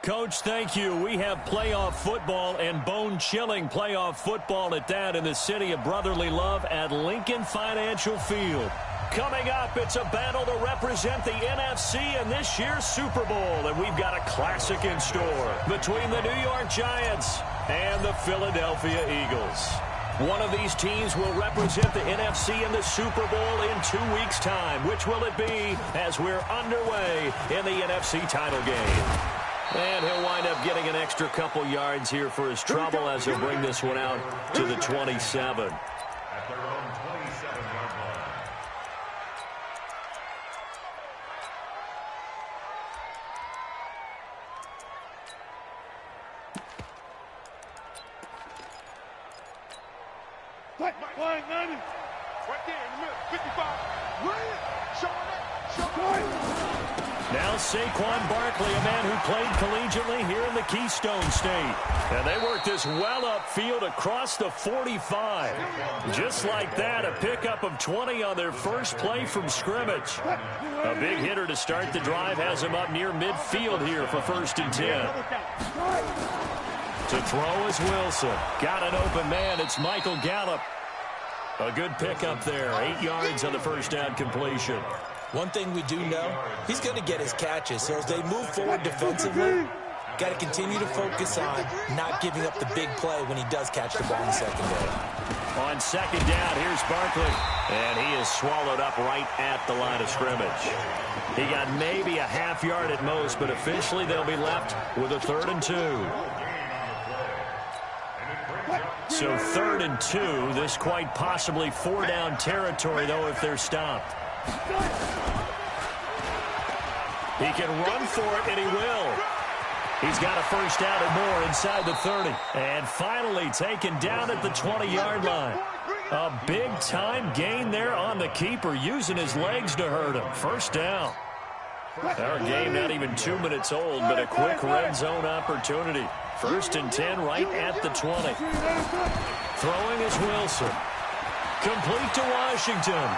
Coach, thank you. We have playoff football and bone-chilling playoff football at that in the city of brotherly love at Lincoln Financial Field. Coming up, it's a battle to represent the NFC in this year's Super Bowl, and we've got a classic in store between the New York Giants and the Philadelphia Eagles. One of these teams will represent the NFC in the Super Bowl in 2 weeks' time. Which will it be as we're underway in the NFC title game? And he'll wind up getting an extra couple yards here for his trouble as he'll bring this one out to the 27. At their own 27-yard line. Right there in the middle, 55. Now Saquon Barkley, a man who played collegiately here in the Keystone State. And they work this well upfield across the 45. Just like that, a pickup of 20 on their first play from scrimmage. A big hitter to start the drive has him up near midfield here for 1st and 10. To throw is Wilson. Got an open man. It's Michael Gallup. A good pickup there. 8 yards on the first down completion. One thing we do know, he's going to get his catches. So as they move forward defensively, got to continue to focus on not giving up the big play when he does catch the ball in the secondary. On 2nd down, here's Barkley. And he is swallowed up right at the line of scrimmage. He got maybe a half yard at most, but officially they'll be left with a 3rd and 2. So 3rd and 2, this quite possibly 4-down territory, though, if they're stopped. He can run for it, and he will. He's got a first down or more inside the 30. And finally taken down at the 20-yard line. A big-time gain there on the keeper, using his legs to hurt him. First down. Our game not even 2 minutes old, but a quick red zone opportunity. 1st and 10 right at the 20. Throwing is Wilson. Complete to Washington.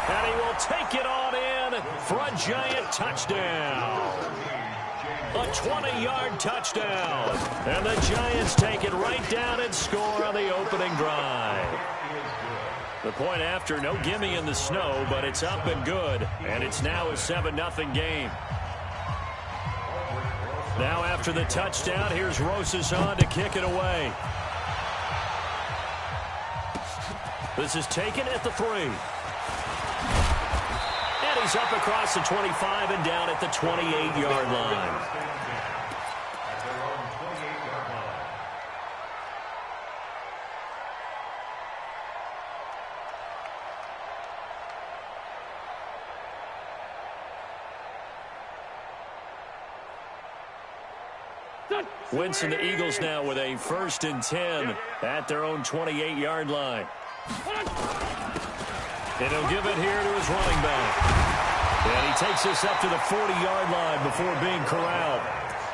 And he will take it on in for a giant touchdown. A 20-yard touchdown. And the Giants take it right down and score on the opening drive. The point after, no gimme in the snow, but it's up and good. And it's now a 7-0 game. Now after the touchdown, here's Rosas on to kick it away. This is taken at the 3. And he's up across the 25 and down at the 28-yard line. Winston, the Eagles now with a 1st and 10 at their own 28-yard line. And he'll give it here to his running back. And he takes this up to the 40-yard line before being corralled.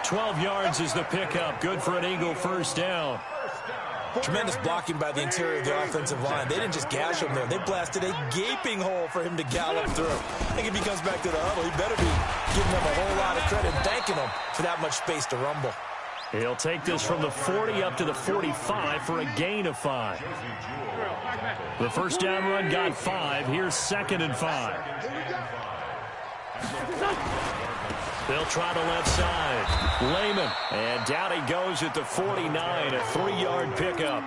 12 yards is the pickup. Good for an Eagle first down. Tremendous blocking by the interior of the offensive line. They didn't just gash him there. They blasted a gaping hole for him to gallop through. I think if he comes back to the huddle, he better be giving them a whole lot of credit, thanking them for that much space to rumble. He'll take this from the 40 up to the 45 for a gain of 5. The first down run got 5. Here's 2nd and 5. They'll try the left side. Lehman. And down he goes at the 49, a 3-yard pickup.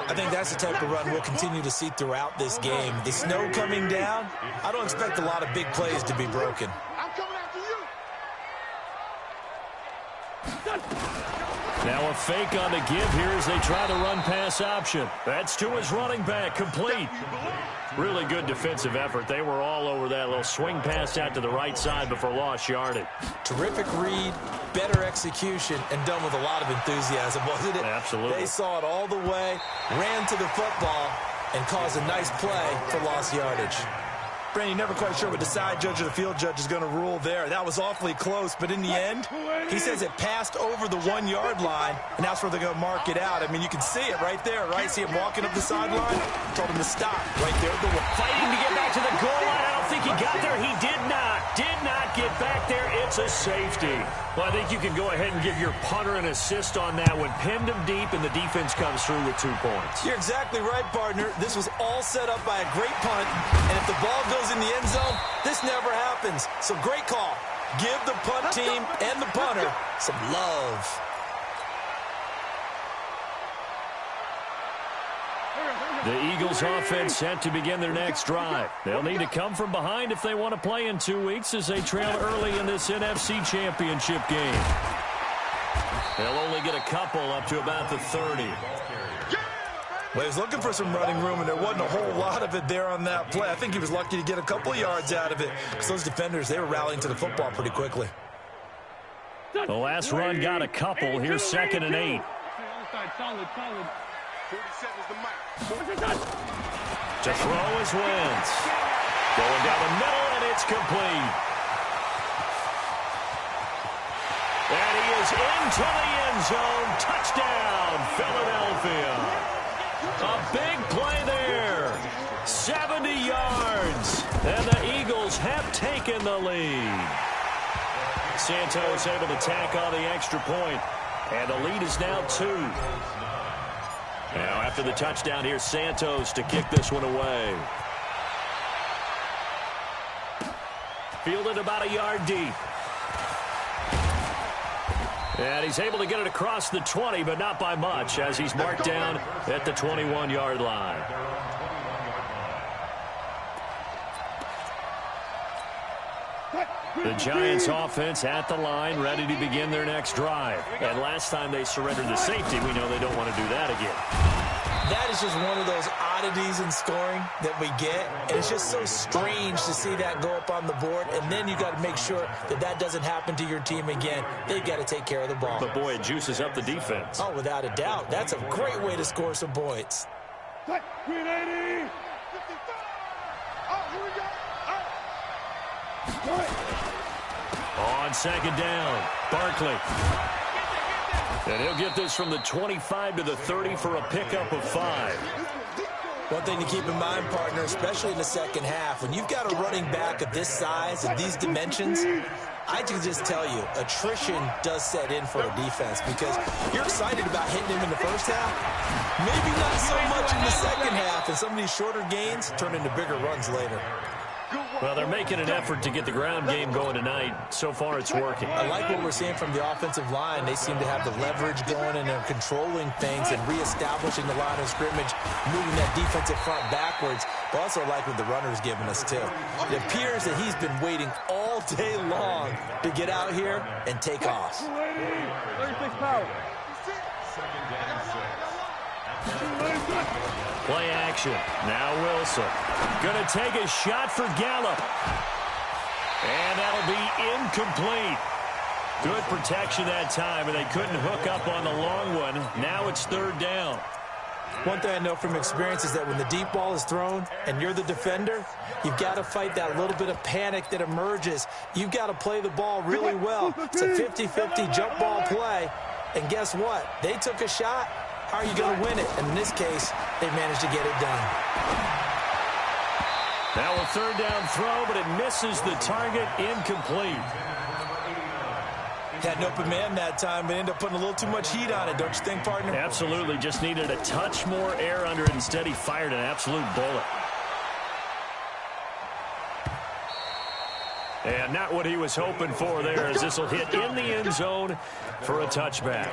I think that's the type of run we'll continue to see throughout this game. The snow coming down, I don't expect a lot of big plays to be broken. Now a fake on the give here as they try the run-pass option. That's to his running back, complete. Really good defensive effort. They were all over that little swing pass out to the right side before lost yardage. Terrific read, better execution, and done with a lot of enthusiasm, wasn't it? Absolutely. They saw it all the way, ran to the football, and caused a nice play for lost yardage. Brandon, you're never quite sure what the side judge or the field judge is going to rule there. That was awfully close, but in the end, he says it passed over the 1-yard line, and that's where they're going to mark it out. I mean, you can see it right there, right? See him walking up the sideline? Told him to stop right there at the wall. Fighting to get back to the goal line. think he got there. He did not. Did not get back there. It's a safety. Well, I think you can go ahead and give your punter an assist on that one. Pinned him deep, and the defense comes through with 2 points. You're exactly right, partner. This was all set up by a great punt, and if the ball goes in the end zone, this never happens. So great call. Give the punt team and the punter some love. The Eagles offense set to begin their next drive. They'll need to come from behind if they want to play in 2 weeks as they trail early in this NFC Championship game. They'll only get a couple up to about the 30. Well, he was looking for some running room, and there wasn't a whole lot of it there on that play. I think he was lucky to get a couple of yards out of it because those defenders, they were rallying to the football pretty quickly. The last run got a couple. Here's 2nd and 8. To throw is Wentz. Going down the middle, and it's complete. And he is into the end zone. Touchdown, Philadelphia. A big play there. 70 yards. And the Eagles have taken the lead. Santos able to tack on the extra point. And the lead is now 2. Now, after the touchdown, here's Santos to kick this one away. Fielded about a yard deep. And he's able to get it across the 20, but not by much, as he's marked down at the 21-yard line. The Giants offense at the line, ready to begin their next drive. And last time they surrendered the safety, we know they don't want to do that again. That is just one of those oddities in scoring that we get. And it's just so strange to see that go up on the board. And then you got to make sure that that doesn't happen to your team again. They've got to take care of the ball. But, boy, it juices up the defense. Oh, without a doubt. That's a great way to score some points. On 2nd down, Barkley. And he'll get this from the 25 to the 30 for a pickup of 5. One thing to keep in mind, partner, especially in the second half, when you've got a running back of this size and these dimensions, I can just tell you, attrition does set in for a defense because you're excited about hitting him in the first half. Maybe not so much in the second half, and some of these shorter gains turn into bigger runs later. Well, they're making an effort to get the ground game going tonight. So far, it's working. I like what we're seeing from the offensive line. They seem to have the leverage going, and they're controlling things and reestablishing the line of scrimmage, moving that defensive front backwards. But also like what the runner's giving us, too. It appears that he's been waiting all day long to get out here and take off. 36 power. Play action. Now Wilson. Going to take a shot for Gallup. And that'll be incomplete. Good protection that time, and they couldn't hook up on the long one. Now it's 3rd down. One thing I know from experience is that when the deep ball is thrown and you're the defender, you've got to fight that little bit of panic that emerges. You've got to play the ball really well. It's a 50-50 jump ball play. And guess what? They took a shot. How are you going to win it? And in this case, they managed to get it done. Now a 3rd down throw, but it misses the target. Incomplete. Had an open man that time, but ended up putting a little too much heat on it, don't you think, partner? Absolutely. Just needed a touch more air under it. Instead, he fired an absolute bullet. And not what he was hoping for there, as this will hit in the end zone for a touchback.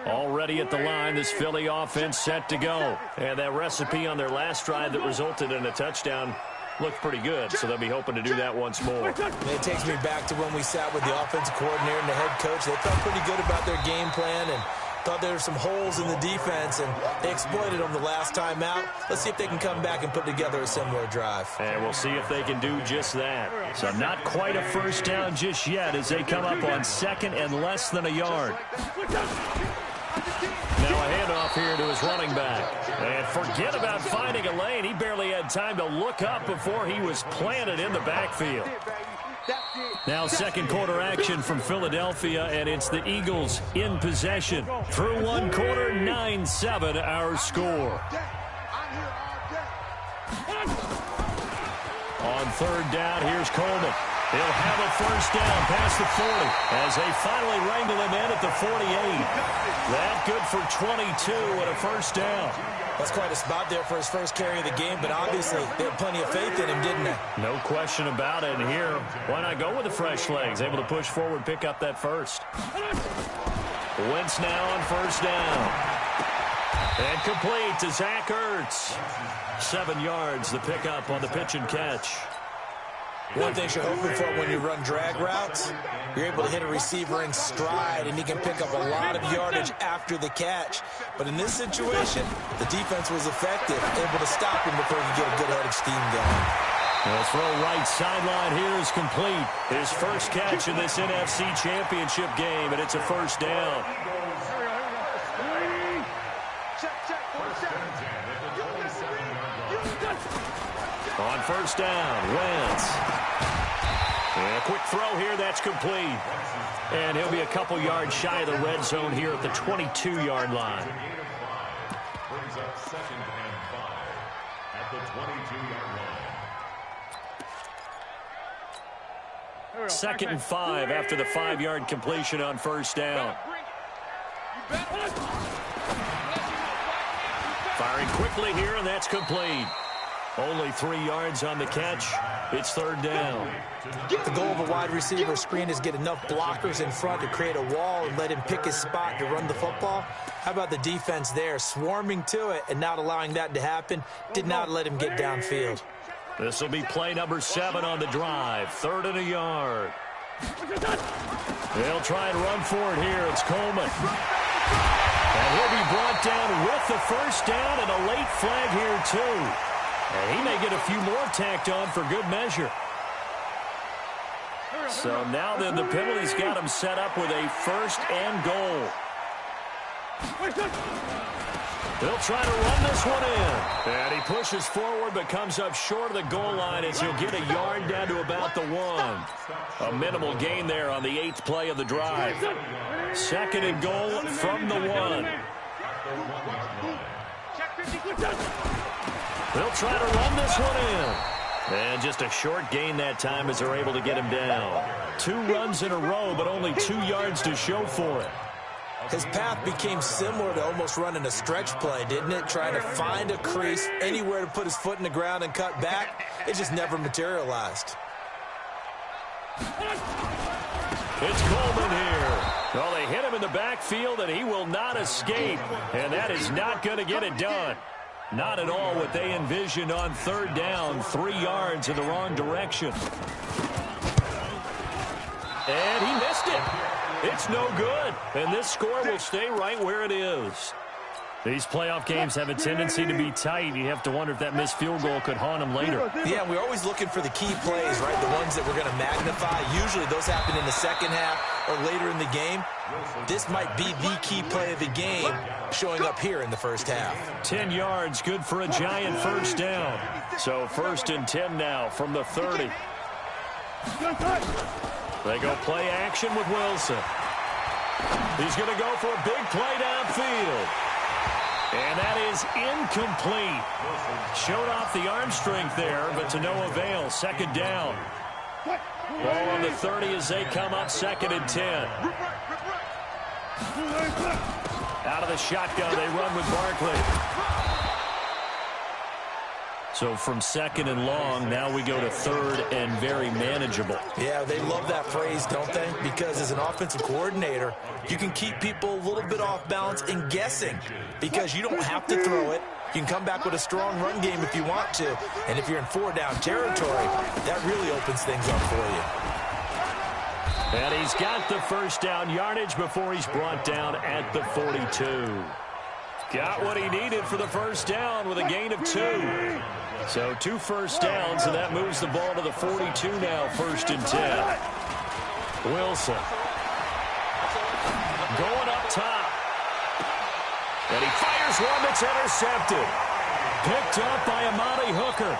Already at the line, this Philly offense set to go. And that recipe on their last drive that resulted in a touchdown looked pretty good, so they'll be hoping to do that once more. And it takes me back to when we sat with the offensive coordinator and the head coach. They felt pretty good about their game plan and thought there were some holes in the defense, and they exploited them the last time out. Let's see if they can come back and put together a similar drive. And we'll see if they can do just that. So not quite a first down just yet as they come up on 2nd and less than a yard. Now a handoff here to his running back. And forget about finding a lane. He barely had time to look up before he was planted in the backfield. Now second quarter action from Philadelphia, and it's the Eagles in possession. Through one quarter, 9-7 our score. On third down, here's Coleman. He'll have a first down past the 40 as they finally wrangle him in at the 48. That good for 22 and a first down. That's quite a spot there for his first carry of the game, but obviously they had plenty of faith in him, didn't they? No question about it. And here, why not go with the fresh legs? Able to push forward, pick up that first. Wentz now on first down. And complete to Zach Ertz. 7 yards, the pickup on the pitch and catch. One thing you're hoping for when you run drag routes, you're able to hit a receiver in stride, and he can pick up a lot of yardage after the catch. But in this situation, the defense was effective, able to stop him before he could get a good head of steam going. The throw right sideline here is complete. His first catch in this NFC Championship game, and it's a first down. On first down, Wentz. And a quick throw here, that's complete. And he'll be a couple yards shy of the red zone here at the 22-yard line. Brings up 2nd and 5 at the 22-yard line. 2nd and 5 after the 5-yard completion on first down. Firing quickly here, and that's complete. Only 3 yards on the catch. It's third down. The goal of a wide receiver screen is get enough blockers in front to create a wall and let him pick his spot to run the football. How about the defense there, swarming to it and not allowing that to happen? Did not let him get downfield. This will be play number 7 on the drive. 3rd and a yard. They'll try and run for it here. It's Coleman. And he'll be brought down with the first down and a late flag here, too. And he may get a few more tacked on for good measure. So now then the penalty's got him set up with a 1st and goal. They'll try to run this one in. And he pushes forward but comes up short of the goal line as he'll get a yard down to about the 1. A minimal gain there on the 8th play of the drive. 2nd and goal from the 1. They'll try to run this one in. And just a short gain that time as they're able to get him down. 2 runs in a row, but only 2 yards to show for it. His path became similar to almost running a stretch play, didn't it? Trying to find a crease, anywhere to put his foot in the ground and cut back. It just never materialized. It's Coleman here. Well, they hit him in the backfield, and he will not escape. And that is not going to get it done. Not at all what they envisioned on third down. 3 yards in the wrong direction. And he missed it. It's no good. And this score will stay right where it is. These playoff games have a tendency to be tight. You have to wonder if that missed field goal could haunt them later. Yeah, we're always looking for the key plays, right? The ones that we're going to magnify. Usually those happen in the second half or later in the game. This might be the key play of the game showing up here in the first half. 10 yards, good for a giant first down. So 1st and 10 now from the 30. They go play action with Wilson. He's going to go for a big play downfield. And that is incomplete. Showed off the arm strength there, but to no avail. 2nd down. Ball on the 30 as they come up 2nd and 10. Out of the shotgun, they run with Barkley. So from 2nd and long, now we go to 3rd and very manageable. Yeah, they love that phrase, don't they? Because as an offensive coordinator, you can keep people a little bit off balance and guessing because you don't have to throw it. You can come back with a strong run game if you want to. And if you're in 4-down territory, that really opens things up for you. And he's got the first down yardage before he's brought down at the 42. Got what he needed for the first down with a gain of 2. So 2 first downs, and that moves the ball to the 42 now, 1st and 10. Wilson. Going up top. And he fires one that's intercepted. Picked up by Amani Hooker.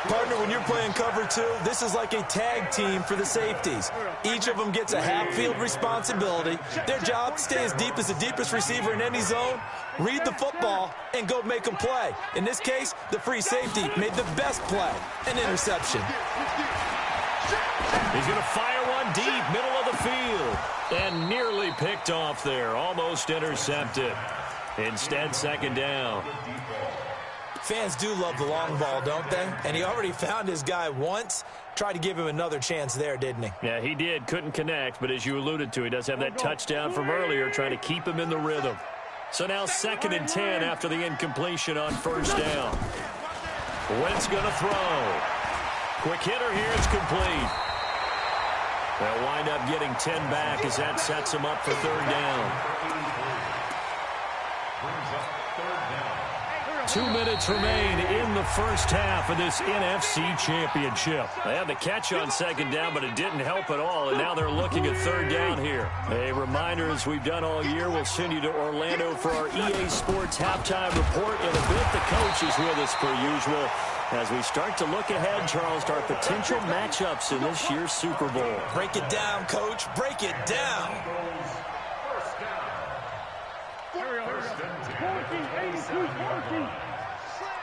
Partner, when you're playing cover two, this is like a tag team for the safeties. Each of them gets a half-field responsibility. Their job, stay as deep as the deepest receiver in any zone, read the football, and go make a play. In this case, the free safety made the best play, an interception. He's going to fire one deep, middle of the field, and nearly picked off there, almost intercepted. Instead, second down. Fans do love the long ball, don't they? And he already found his guy once. Tried to give him another chance there, didn't he? Yeah, he did. Couldn't connect, but as you alluded to, he does have that touchdown from earlier, trying to keep him in the rhythm. So now 2nd and 10 after the incompletion on first down. Wentz going to throw. Quick hitter here, it's complete. They'll wind up getting 10 back as that sets him up for third down. 2 minutes remain in the first half of this NFC Championship. They had the catch on second down, but it didn't help at all, and now they're looking at third down here. A reminder, as we've done all year, we'll send you to Orlando for our EA Sports halftime report in a bit. The coach is with us per usual as we start to look ahead, Charles, to our potential matchups in this year's Super Bowl. Break it down, Coach. Break it down.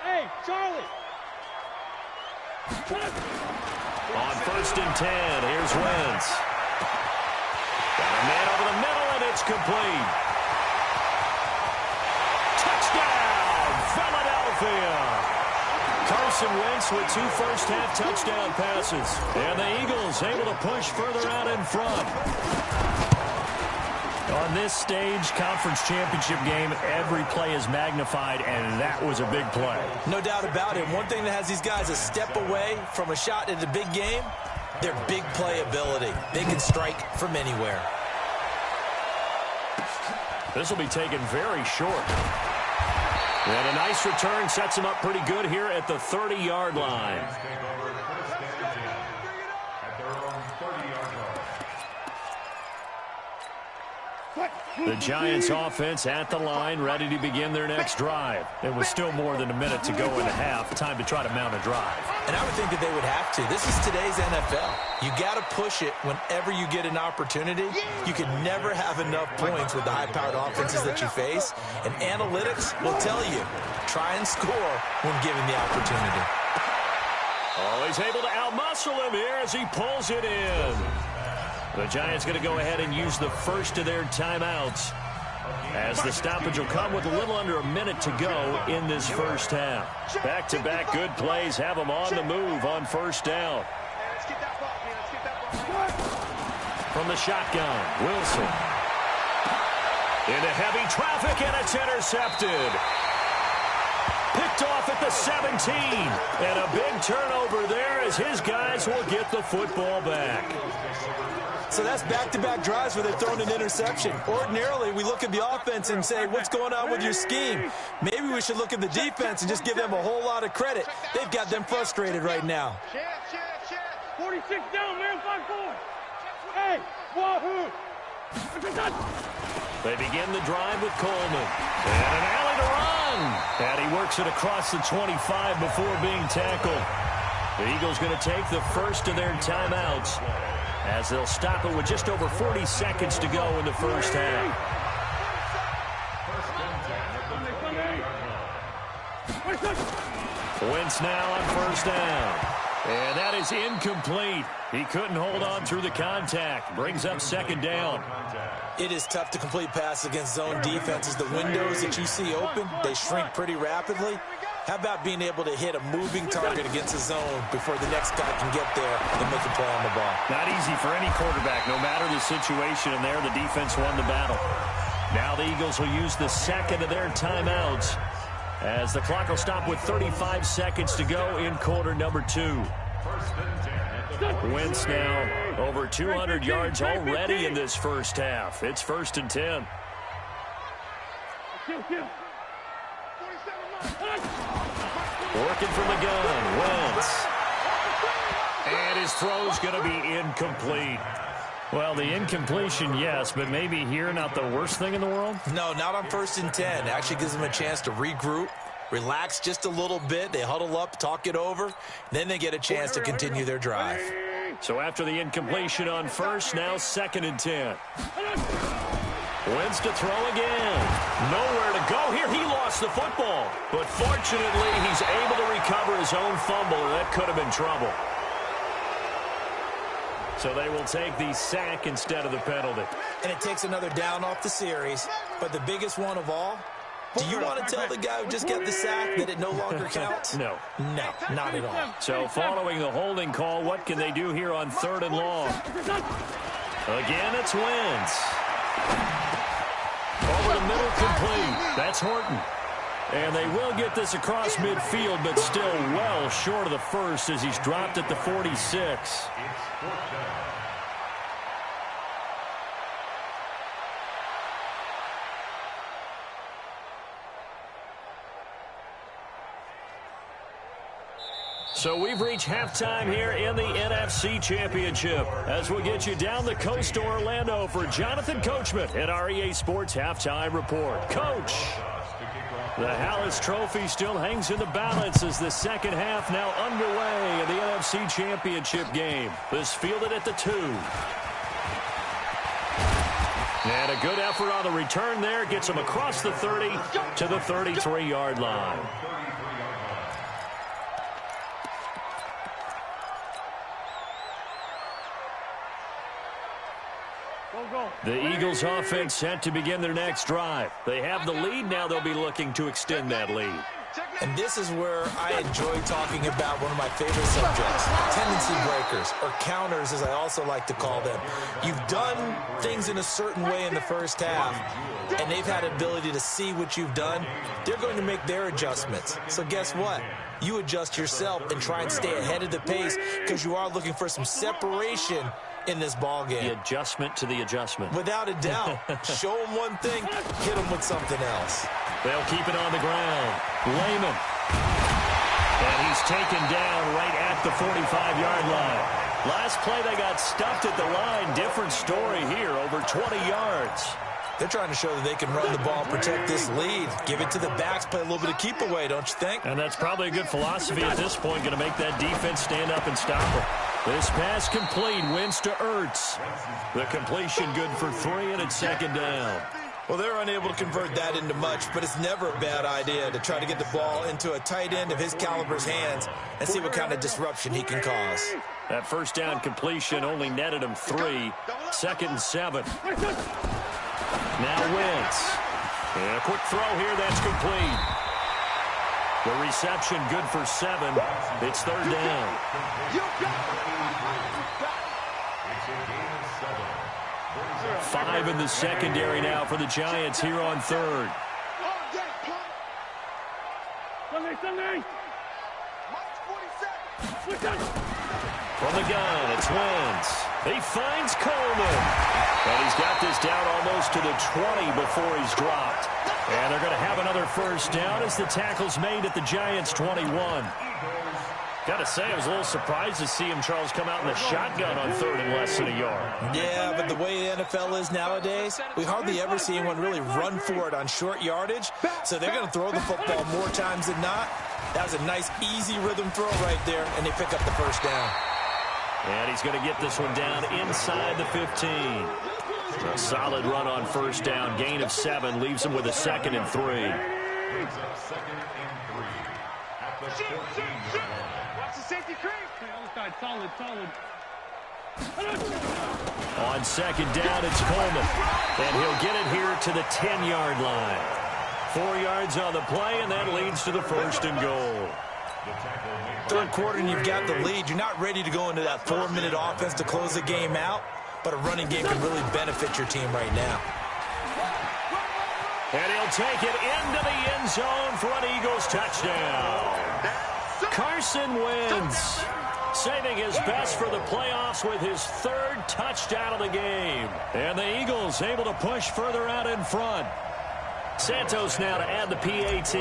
Hey, Charlie. On 1st and 10, here's Wentz. Got a man over the middle, and it's complete. Touchdown, Philadelphia. Carson Wentz with 2 first-half touchdown passes. And the Eagles able to push further out in front. On this stage, conference championship game, every play is magnified, and that was a big play. No doubt about it. One thing that has these guys a step away from a shot at a big game, their big play ability. They can strike from anywhere. This will be taken very short. And a nice return sets him up pretty good here at the 30-yard line. The Giants offense at the line, ready to begin their next drive. It was still more than a minute to go in the half. Time to try to mount a drive. And I would think that they would have to. This is today's NFL. You got to push it whenever you get an opportunity. You can never have enough points with the high-powered offenses that you face. And analytics will tell you, try and score when given the opportunity. Oh, he's able to outmuscle him here as he pulls it in. The Giants going to go ahead and use the first of their timeouts, as the stoppage will come with a little under a minute to go in this first half. Back-to-back good plays have them on the move on first down. From the shotgun, Wilson. Into heavy traffic, and it's intercepted. Picked off at the 17. And a big turnover there as his guys will get the football back. So that's back-to-back drives where they're throwing an interception. Ordinarily, we look at the offense and say, what's going on with your scheme? Maybe we should look at the defense and just give them a whole lot of credit. They've got them frustrated right now. 46 down, man, 5-4. Hey, wahoo! They begin the drive with Coleman. And an alley to run. And he works it across the 25 before being tackled. The Eagles going to take the first of their timeouts, as they'll stop it with just over 40 seconds to go in the first half. Wentz now on first down. And that is incomplete. He couldn't hold on through the contact. Brings up second down. It is tough to complete passes against zone defenses. The windows that you see open, they shrink pretty rapidly. How about being able to hit a moving target against a zone before the next guy can get there and make a play on the ball? Not easy for any quarterback, no matter the situation, and there the defense won the battle. Now the Eagles will use the second of their timeouts, as the clock will stop with 35 seconds to go in quarter number 2. Wentz now over 200 yards already in this first half. It's 1st and 10. Working from the gun, Wentz. And his throw's going to be incomplete. Well, the incompletion, yes, but maybe here not the worst thing in the world? No, not on 1st and 10. It actually gives them a chance to regroup, relax just a little bit. They huddle up, talk it over. Then they get a chance to continue their drive. So after the incompletion on first, now 2nd and 10. Wentz to throw again. Nowhere to go here. He lost the football. But fortunately, he's able to recover his own fumble, and that could have been trouble. So they will take the sack instead of the penalty. And it takes another down off the series. But the biggest one of all, do you want to tell the guy who just got the sack that it no longer counts? No. No, not at all. So following the holding call, what can they do here on 3rd and long? Again, it's Wentz. Over the middle, complete. That's Horton. And they will get this across midfield, but still well short of the first as he's dropped at the 46. So we've reached halftime here in the NFC Championship as we'll get you down the coast to Orlando for Jonathan Coachman at our EA Sports Halftime Report. Coach, the Hallis Trophy still hangs in the balance as the second half now underway in the NFC Championship game. This fielded at the 2. And a good effort on the return there gets him across the 30 to the 33-yard line. The Eagles offense set to begin their next drive. They have the lead now. They'll be looking to extend that lead. And this is where I enjoy talking about one of my favorite subjects, tendency breakers, or counters as I also like to call them. You've done things in a certain way in the first half, and they've had an ability to see what you've done. They're going to make their adjustments. So guess what? You adjust yourself and try and stay ahead of the pace because you are looking for some separation in this ball game. The adjustment to the adjustment. Without a doubt. Show them one thing, hit them with something else. They'll keep it on the ground. Lehman. And he's taken down right at the 45-yard line. Last play, they got stuffed at the line. Different story here, over 20 yards. They're trying to show that they can run the ball, protect this lead. Give it to the backs, play a little bit of keep away, don't you think? And that's probably a good philosophy at this point, going to make that defense stand up and stop it. This pass complete, Wentz to Ertz. The completion good for 3, and it's 2nd down. Well, they're unable to convert that into much, but it's never a bad idea to try to get the ball into a tight end of his caliber's hands and see what kind of disruption he can cause. That first down completion only netted him 3. 2nd and 7. Now Wentz. And a quick throw here, that's complete. The reception good for 7. It's 3rd down. 5 in the secondary now for the Giants here on 3rd. From the gun, it's Wentz. He finds Coleman. And he's got this down almost to the 20 before he's dropped. And they're going to have another first down as the tackle's made at the Giants' 21. Got to say, I was a little surprised to see him, Charles, come out in the shotgun on 3rd and less than a yard. Yeah, but the way the NFL is nowadays, we hardly ever see anyone really run for it on short yardage. So they're going to throw the football more times than not. That was a nice, easy rhythm throw right there, and they pick up the first down. And he's going to get this one down inside the 15. A solid run on first down. Gain of 7 leaves him with a 2nd and 3. Brings up 2nd and 3 at the 14-yard line. Watch the safety creep. Solid. On 2nd down, it's Coleman. And he'll get it here to the 10-yard line. 4 yards on the play, and that leads to the 1st and goal. Third quarter, and you've got the lead. You're not ready to go into that 4-minute offense to close the game out, but a running game can really benefit your team right now. And he'll take it into the end zone for an Eagles touchdown. Carson Wentz saving his best for the playoffs with his 3rd touchdown of the game. And the Eagles able to push further out in front. Santos now to add the PAT.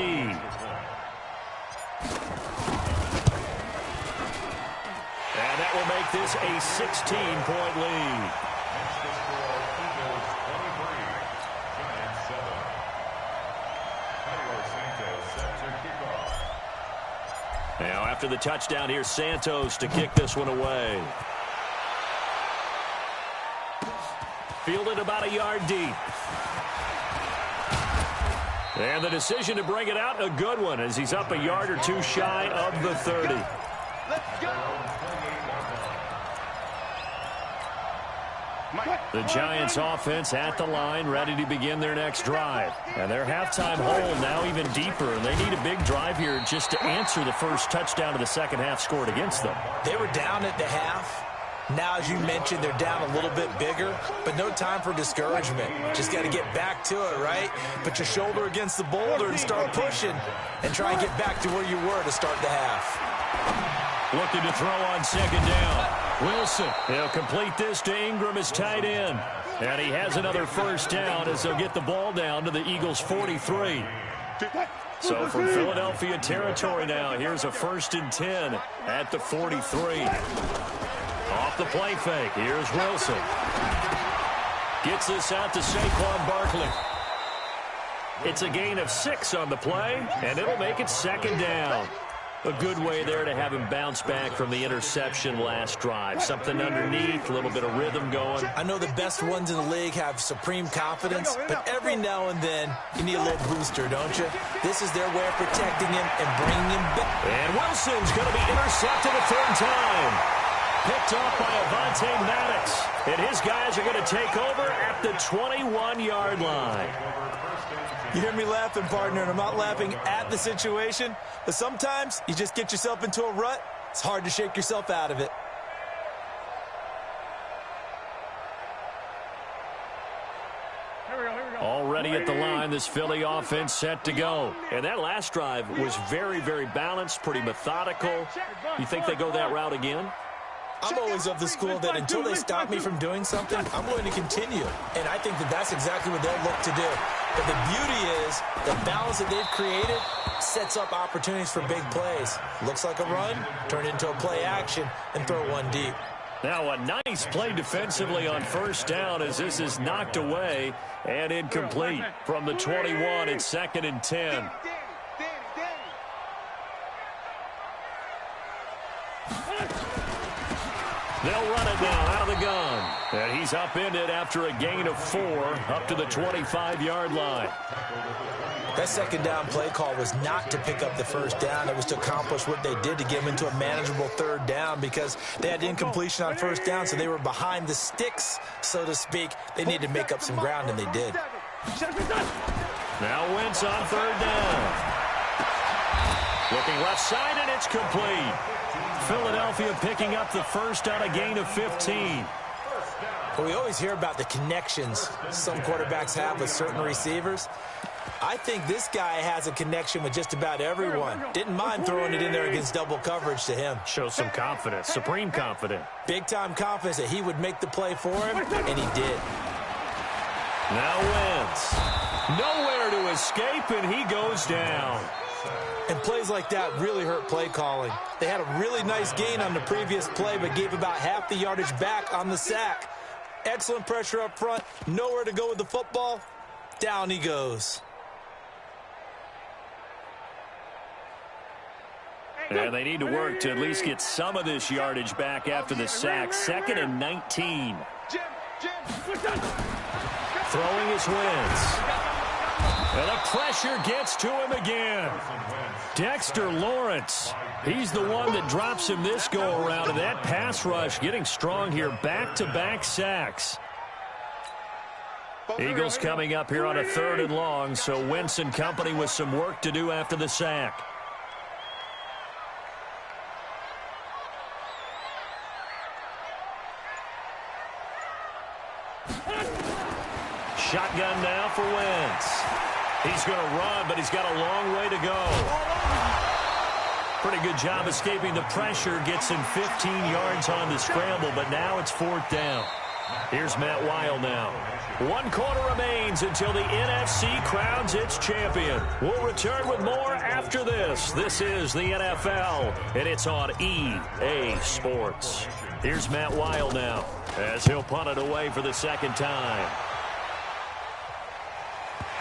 And that will make this a 16-point lead. Eagles 23, Giants 7. Santos set to kick off. after the touchdown. Here's Santos to kick this one away. Fielded about a yard deep. And the decision to bring it out, a good one, as he's up a yard or two shy of the 30. Let's go. The Giants offense at the line, ready to begin their next drive. And their halftime hole now even deeper, and they need a big drive here just to answer the first touchdown of the second half scored against them. They were down at the half. Now, as you mentioned, they're down a little bit bigger, but no time for discouragement. Just got to get back to it, right? Put your shoulder against the boulder and start pushing and try and get back to where you were to start the half. Looking to throw on second down. Wilson, he'll complete this to Ingram as tight end. And he has another first down as they'll get the ball down to the Eagles' 43. So from Philadelphia territory now, here's a 1st and 10 at the 43. Off the play fake, here's Wilson. Gets this out to Saquon Barkley. It's a gain of 6 on the play, and it'll make it second down. A good way there to have him bounce back from the interception last drive. Something underneath, a little bit of rhythm going. I know the best ones in the league have supreme confidence, but every now and then you need a little booster, don't you? This is their way of protecting him and bringing him back. And Wilson's going to be intercepted a third time. Picked off by Avonte Maddox. And his guys are going to take over at the 21-yard line. You hear me laughing, partner, and I'm not laughing at the situation, but sometimes you just get yourself into a rut. It's hard to shake yourself out of it. Already at the line, this Philly offense set to go. And that last drive was very, very balanced, pretty methodical. You think they go that route again? I'm always of the school that until they stop me from doing something, I'm going to continue. And I think that that's exactly what they'll look to do. But the beauty is the balance that they've created sets up opportunities for big plays. Looks like a run, turn into a play action, and throw one deep. Now a nice play defensively on first down as this is knocked away and incomplete. From the 21, it's 2nd and 10. They'll run it now out of the gun. And he's upended after a gain of 4 up to the 25-yard line. That second down play call was not to pick up the first down. It was to accomplish what they did to get them into a manageable third down because they had incompletion on first down, so they were behind the sticks, so to speak. They needed to make up some ground, and they did. Now Wentz on third down. Looking left side, and it's complete. Philadelphia picking up the first on a gain of 15. Well, we always hear about the connections some quarterbacks have with certain receivers. I think this guy has a connection with just about everyone. Didn't mind throwing it in there against double coverage to him. Shows some confidence, supreme confidence. Big-time confidence that he would make the play for him, and he did. Now Wentz. Nowhere to escape, and he goes down. And plays like that really hurt play calling. They had a really nice gain on the previous play, but gave about half the yardage back on the sack. Excellent pressure up front. Nowhere to go with the football. Down he goes. And they need to work to at least get some of this yardage back after the sack. 2nd and 19. Throwing his Wentz. And the pressure gets to him again. Dexter Lawrence. He's the one that drops him this go-around. And that pass rush getting strong here. Back-to-back sacks. Eagles coming up here on a 3rd and long. So Wentz and company with some work to do after the sack. Shotgun now for Wentz. He's going to run, but he's got a long way to go. Pretty good job escaping the pressure. Gets him 15 yards on the scramble, but now it's 4th down. Here's Matt Weil now. 1 quarter remains until the NFC crowns its champion. We'll return with more after this. This is the NFL, and it's on EA Sports. Here's Matt Weil now as he'll punt it away for the 2nd time.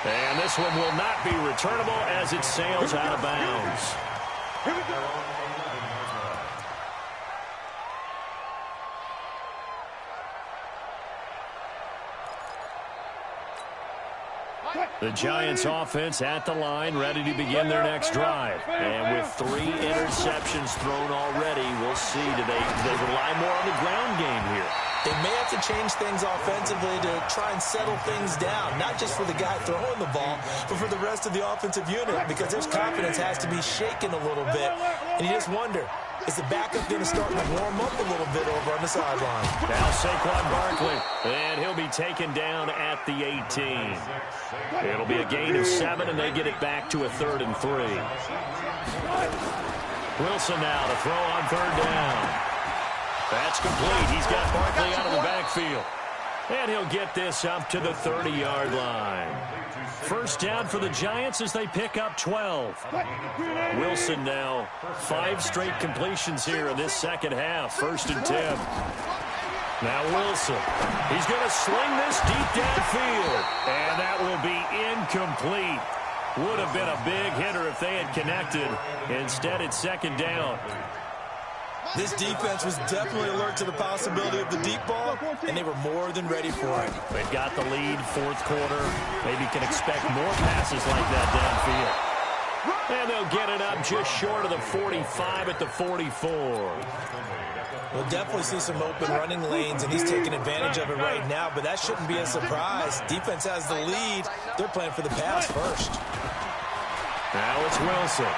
And this one will not be returnable as it sails out of bounds. The Giants offense at the line, ready to begin their next drive. And with 3 interceptions thrown already, we'll see. Do they rely more on the ground game here? They may have to change things offensively to try and settle things down, not just for the guy throwing the ball, but for the rest of the offensive unit, because their confidence has to be shaken a little bit. And you just wonder, is the backup going to start to warm up a little bit over on the sideline? Now Saquon Barkley, and he'll be taken down at the 18. It'll be a gain of 7, and they get it back to a 3rd and 3. Wilson now to throw on 3rd down. That's complete. He's got Barkley out of the backfield. And he'll get this up to the 30-yard line. First down for the Giants as they pick up 12. Wilson now 5 straight completions here in this second half. 1st and 10. Now Wilson. He's going to sling this deep downfield. And that will be incomplete. Would have been a big hitter if they had connected. Instead, it's 2nd down. This defense was definitely alert to the possibility of the deep ball, and they were more than ready for it. They've got the lead, 4th quarter. Maybe can expect more passes like that downfield. And they'll get it up just short of the 45 at the 44. We'll definitely see some open running lanes, and he's taking advantage of it right now, but that shouldn't be a surprise. Defense has the lead. They're playing for the pass first. Now it's Wilson.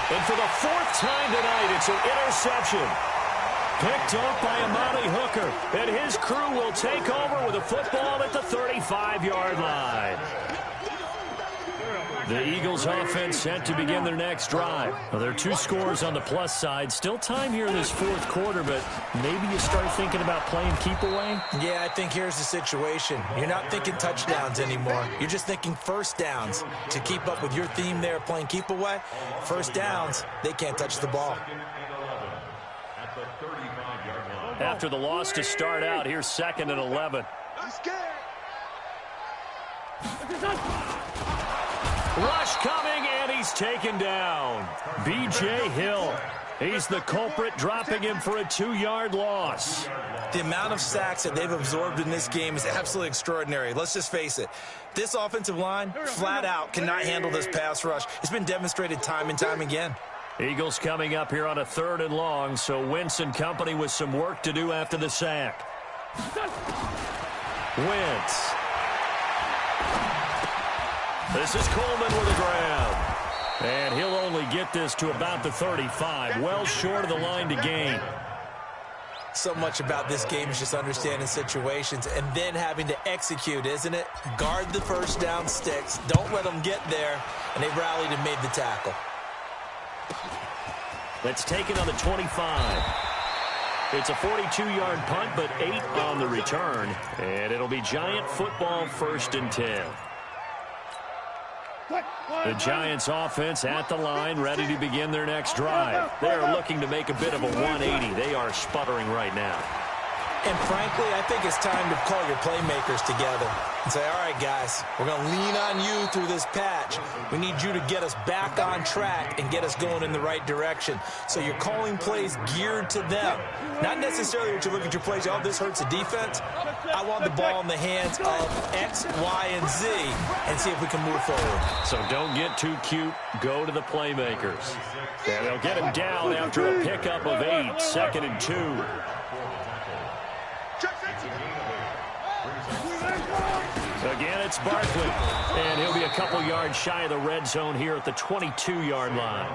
And for the 4th time tonight, it's an interception. Picked up by Amani Hooker. And his crew will take over with a football at the 35-yard line. The Eagles offense set to begin their next drive. Well, there are 2 scores on the plus side. Still time here in this 4th quarter, but maybe you start thinking about playing keep away? Yeah, I think here's the situation. You're not thinking touchdowns anymore. You're just thinking first downs. To keep up with your theme there, playing keep away, first downs, they can't touch the ball. After the loss to start out, here's 2nd and 11. Rush coming, and he's taken down. B.J. Hill. He's the culprit, dropping him for a 2-yard loss. The amount of sacks that they've absorbed in this game is absolutely extraordinary. Let's just face it. This offensive line, flat out, cannot handle this pass rush. It's been demonstrated time and time again. Eagles coming up here on a 3rd and long, so Wentz and company with some work to do after the sack. Wentz. This is Coleman with a grab. And he'll only get this to about the 35, well short of the line to gain. So much about this game is just understanding situations and then having to execute, isn't it? Guard the first down sticks. Don't let them get there. And they rallied and made the tackle. That's taken on the 25. It's a 42-yard punt, but 8 on the return. And it'll be Giant football, 1st and 10. The Giants offense at the line, ready to begin their next drive. They are looking to make a bit of a 180. They are sputtering right now. And frankly, I think it's time to call your playmakers together and say, all right, guys, we're going to lean on you through this patch. We need you to get us back on track and get us going in the right direction. So you're calling plays geared to them. Not necessarily that you look at your plays, oh, this hurts the defense. I want the ball in the hands of X, Y, and Z and see if we can move forward. So don't get too cute. Go to the playmakers. And they'll get him down after a pickup of 8, 2nd and 2. Again, it's Barkley, and he'll be a couple yards shy of the red zone here at the 22-yard line.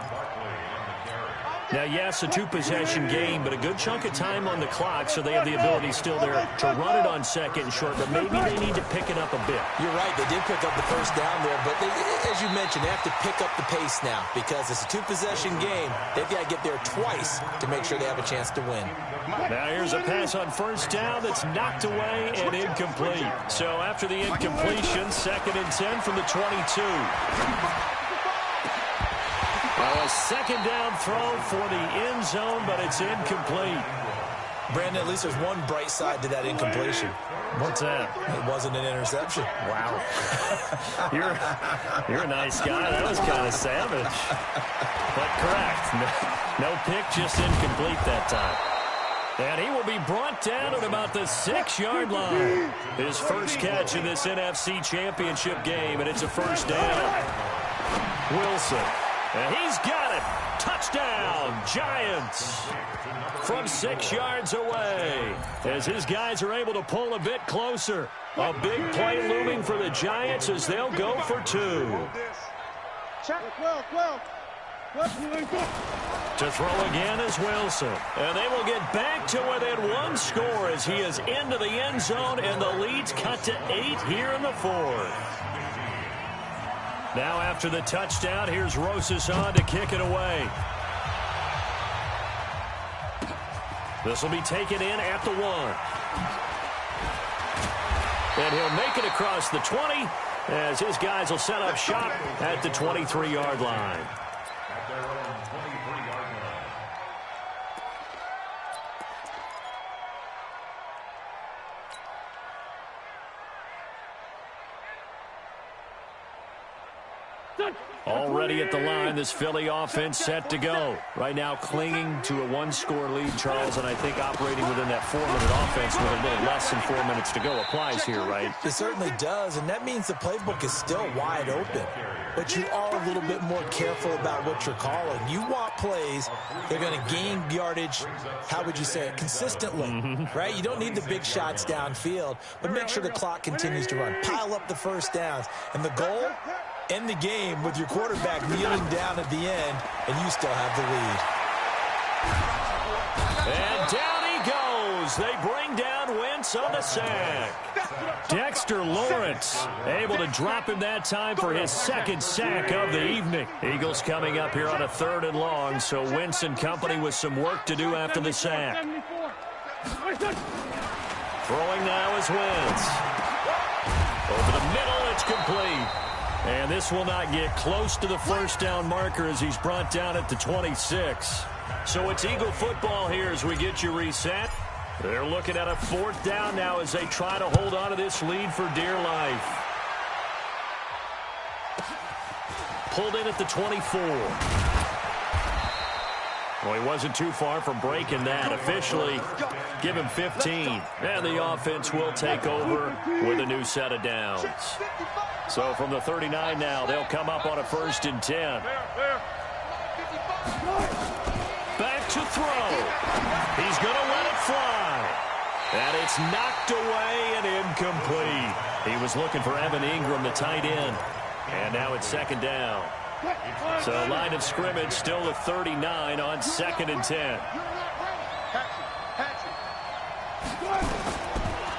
Now, yes, a 2-possession game, but a good chunk of time on the clock, so they have the ability still there to run it on 2nd and short, but maybe they need to pick it up a bit. You're right. They did pick up the first down there, but as you mentioned, they have to pick up the pace now because it's a 2-possession game. They've got to get there twice to make sure they have a chance to win. Now, here's a pass on 1st down that's knocked away and incomplete. So after the incompletion, 2nd and 10 from the 22. Well, a 2nd down throw for the end zone, but it's incomplete. Brandon, at least there's one bright side to that incompletion. What's that? It wasn't an interception. Wow. You're a nice guy. That was kind of savage. But correct. No pick, just incomplete that time. And he will be brought down at about the 6-yard line. His first catch in this NFC Championship game, and it's a first down. Wilson, and he's got it. Touchdown, Giants. From 6 yards away, as his guys are able to pull a bit closer. A big play looming for the Giants as they'll go for 2. To throw again is Wilson. And they will get back to within 1 score as he is into the end zone, and the lead's cut to 8 here in the 4th. Now after the touchdown, here's Rosas on to kick it away. This will be taken in at the 1. And he'll make it across the 20 as his guys will set up shop at the 23-yard line. At their own 23-yard line. Already at the line, this Philly offense set to go. Right now clinging to a 1-score lead, Charles, and I think operating within that 4-minute offense with a little less than 4 minutes to go applies here, right? It certainly does, and that means the playbook is still wide open. But you are a little bit more careful about what you're calling. You want plays that are going to gain yardage, how would you say it, consistently, right? You don't need the big shots downfield, but make sure the clock continues to run. Pile up the first downs, and the goal, end the game with your quarterback kneeling down at the end, and you still have the lead. And down he goes. They bring down Wentz on the sack. Dexter Lawrence able to drop him that time for his 2nd sack of the evening. Eagles coming up here on a 3rd and long, so Wentz and company with some work to do after the sack. Throwing now is Wentz. Over the middle, it's complete. And this will not get close to the first down marker as he's brought down at the 26. So it's Eagle football here as we get you reset. They're looking at a 4th down now as they try to hold on to this lead for dear life. Pulled in at the 24. Well, he wasn't too far from breaking that. Officially, give him 15. And the offense will take over with a new set of downs. So from the 39 now, they'll come up on a 1st and 10. Back to throw. He's going to let it fly. And it's knocked away and incomplete. He was looking for Evan Ingram, the tight end. And now it's 2nd down. So line of scrimmage still the 39 on 2nd and 10.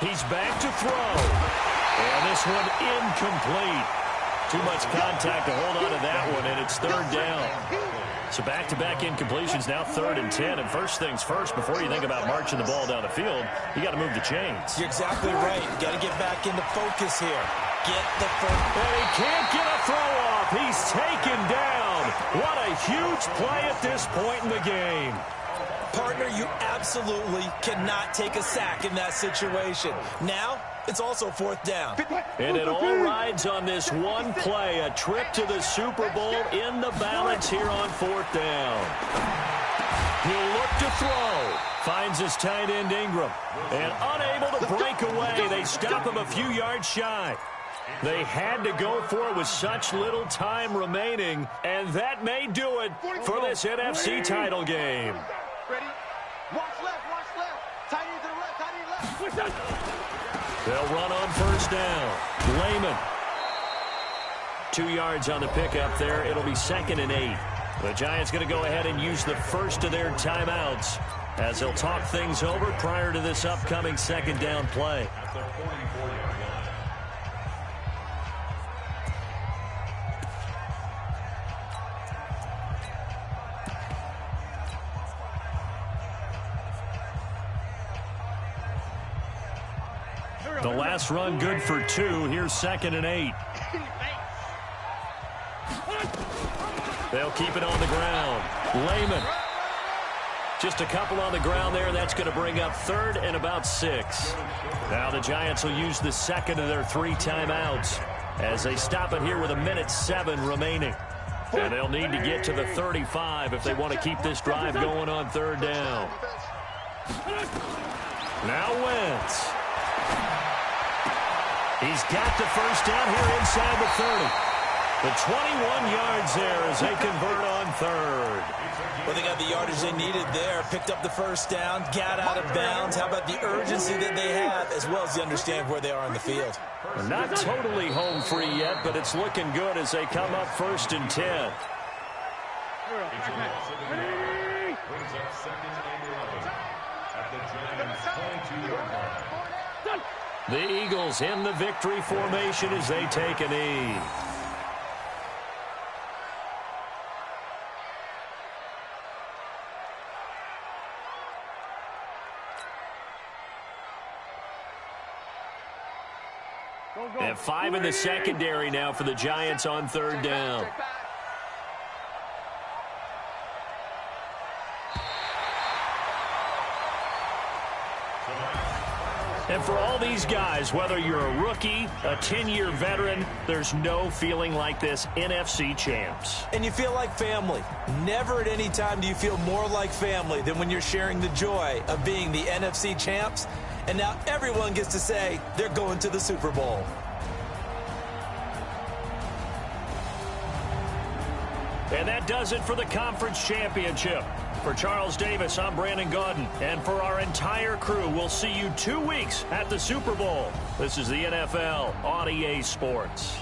He's back to throw. And this one incomplete. Too much contact to hold on to that one, and it's 3rd down. So back-to-back incompletions, now 3rd and 10. And first things first, before you think about marching the ball down the field, you got to move the chains. You're exactly right. You got to get back into focus here. Get the focus. And he can't get a throw off. He's taken down. What a huge play at this point in the game. Partner, you absolutely cannot take a sack in that situation. Now, it's also 4th down. And it all rides on this one play, a trip to the Super Bowl in the balance here on 4th down. He'll look to throw. Finds his tight end Ingram. And unable to break away, they stop him a few yards shy. They had to go for it with such little time remaining, and that may do it for this NFC title game. Ready? Watch left, watch left. Tight end to the right, tight end left. They'll run on 1st down. Layman. 2 yards on the pickup there. It'll be 2nd and 8. The Giants going to go ahead and use the first of their timeouts as they'll talk things over prior to this upcoming 2nd down play. At the 44-yard line. The last run good for 2. Here's 2nd and 8. They'll keep it on the ground. Layman. Just a couple on the ground there. That's going to bring up 3rd and about 6. Now the Giants will use the 2nd of their 3 timeouts as they stop it here with 1:07 remaining. And they'll need to get to the 35 if they want to keep this drive going on 3rd down. Now Wentz. He's got the first down here inside the 30. The 21 yards there as they convert on third. Well, they got the yardage they needed there. Picked up the first down, got out of bounds. How about the urgency that they have, as well as they understand where they are in the field? They're not totally home free yet, but it's looking good as they come up 1st and 10. Brings up 2nd and 11 at the Giants' 22-yard line. The Eagles in the victory formation as they take a knee. And 5 in the secondary now for the Giants on 3rd down. And for all these guys, whether you're a rookie, a 10-year veteran, there's no feeling like this NFC champs. And you feel like family. Never at any time do you feel more like family than when you're sharing the joy of being the NFC champs. And now everyone gets to say they're going to the Super Bowl. And that does it for the conference championship. For Charles Davis, I'm Brandon Gaudin. And for our entire crew, we'll see you 2 weeks at the Super Bowl. This is the NFL on EA Sports.